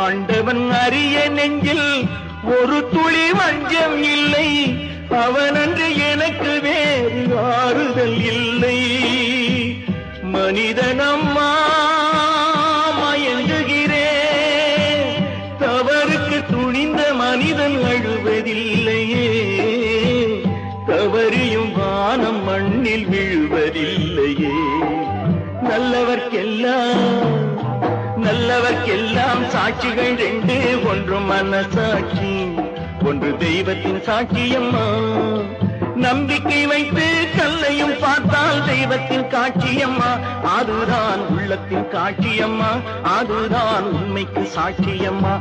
ஆண்டவன் அறிய நெஞ்சில் ஒரு துளி வஞ்சம் இல்லை. அவனன்று எனக்கு வேறு ஆறுதல் இல்லை. மனிதனம்மா மயங்குகிறேன், தவறுக்கு துணிந்த மனிதன் அழுவதில்லையே. தவறியும் வானம் மண்ணில் விழுவதில்லையே. நல்லவர்க்கெல்லாம் சாட்சிகள் ரெண்டு, ஒன்று மனசாட்சி, ஒன்று தெய்வத்தின் சாட்சியம்மா. நம்பிக்கை வைத்து கல்லையும் பார்த்தால் தெய்வத்தின் காட்சியம்மா. அதுதான் உள்ளத்தின் காட்சியம்மா, அதுதான் உண்மைக்கு சாட்சியம்மா.